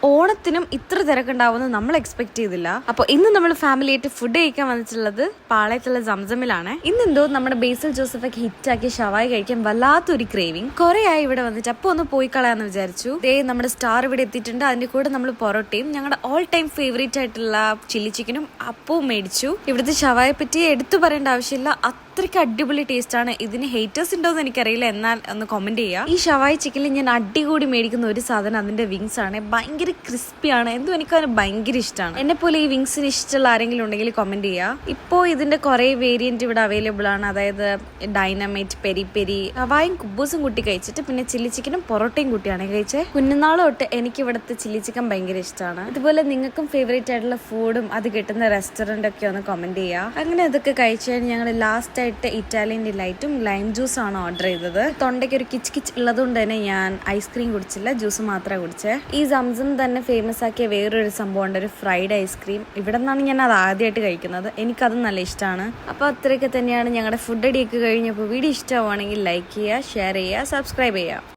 ഓണത്തിനും ഇത്ര തിരക്കുണ്ടാവുമെന്ന് നമ്മൾ എക്സ്പെക്ട് ചെയ്തില്ല. അപ്പോൾ ഇന്ന് നമ്മൾ ഫാമിലി ആയിട്ട് ഫുഡ് കഴിക്കാൻ വന്നിട്ടുള്ളത് പാളയത്തുള്ള സംസമിലാണ്. ഇന്നെന്തോ നമ്മുടെ ബേസിൽ ജോസഫൊക്കെ ഹിറ്റാക്കി ഷവായി കഴിക്കാൻ വല്ലാത്തൊരു ക്രേവിങ്. കുറെ ആയി ഇവിടെ വന്നിട്ട് അപ്പോൾ ഒന്ന് പോയി കളയാന്ന് വിചാരിച്ചു. നമ്മുടെ സ്റ്റാർ ഇവിടെ എത്തിയിട്ടുണ്ട്. അതിന്റെ കൂടെ നമ്മൾ പൊറോട്ടയും ഞങ്ങളുടെ ഓൾ ടൈം ഫേവറേറ്റ് ആയിട്ടുള്ള ചില്ലി ചിക്കനും അപ്പവും മേടിച്ചു. ഇവിടുത്തെ ഷവായെ പറ്റി എടുത്തു പറയേണ്ട ആവശ്യമില്ല, അത്രയ്ക്ക് അടിപൊളി ടേസ്റ്റ് ആണ്. ഇതിന് ഹേറ്റേഴ്സ് ഉണ്ടോ എന്ന് എനിക്കറിയില്ല, എന്നാൽ ഒന്ന് കമന്റ് ചെയ്യാം. ഈ ഷവായി ചിക്കനിൽ ഞാൻ അടികൂടി മേടിക്കുന്ന ഒരു സാധനം അതിന്റെ വിങ്സ് ആണ്. ഭയങ്കര ക്രിസ്പിയാണ്, എന്തോ എനിക്ക് അതിന് ഭയങ്കര ഇഷ്ടമാണ്. എന്നെ പോലെ ഈ വിങ്സിന് ഇഷ്ടമുള്ള ആരെങ്കിലും ഉണ്ടെങ്കിൽ കമന്റ് ചെയ്യാം. ഇപ്പോൾ ഇതിന്റെ കുറെ വേരിയന്റ് ഇവിടെ അവൈലബിൾ ആണ്. അതായത് ഡൈനമൈറ്റ്, പെരി പെരി, ഷവായും കുബൂസും കൂട്ടി കഴിച്ചിട്ട് പിന്നെ ചില്ലി ചിക്കനും പൊറോട്ടയും കൂട്ടിയാണ് കഴിച്ചത്. കുഞ്ഞുനാൾ തൊട്ട് എനിക്ക് ഇവിടുത്തെ ചില്ലി ചിക്കൻ ഭയങ്കര ഇഷ്ടമാണ്. ഇതുപോലെ നിങ്ങൾക്കും ഫേവറേറ്റ് ആയിട്ടുള്ള ഫുഡും അത് കിട്ടുന്ന റെസ്റ്റോറന്റ് ഒക്കെ ഒന്ന് കമന്റ് ചെയ്യാം. അങ്ങനെ ഇതൊക്കെ കഴിച്ചാൽ ഞങ്ങൾ ലാസ്റ്റ് ആയിട്ട് ഇറ്റാലിയൻ ഡിലൈറ്റും ലൈം ജ്യൂസ് ആണ് ഓർഡർ ചെയ്തത്. തൊണ്ടയ്ക്ക് ഒരു കിച്ച് കിച്ച് ഉള്ളതുകൊണ്ട് തന്നെ ഞാൻ ഐസ്ക്രീം കുടിച്ചില്ല, ജ്യൂസ് മാത്രമേ കുടിച്ചേ. ഈ സംസം തന്നെ ഫേമസ് ആക്കിയ വേറൊരു സംഭവം ഉണ്ട്, ഒരു ഫ്രൈഡ് ഐസ്ക്രീം. ഇവിടെ നിന്നാണ് ഞാൻ അത് ആദ്യമായിട്ട് കഴിക്കുന്നത്. എനിക്കത് നല്ല ഇഷ്ടമാണ്. അപ്പോൾ അത്രയൊക്കെ തന്നെയാണ് ഞങ്ങളുടെ ഫുഡ് അടിയൊക്കെ കഴിഞ്ഞപ്പോൾ. വീഡിയോ ഇഷ്ടമാണെങ്കിൽ ലൈക്ക് ചെയ്യുക, ഷെയർ ചെയ്യുക, സബ്സ്ക്രൈബ് ചെയ്യുക.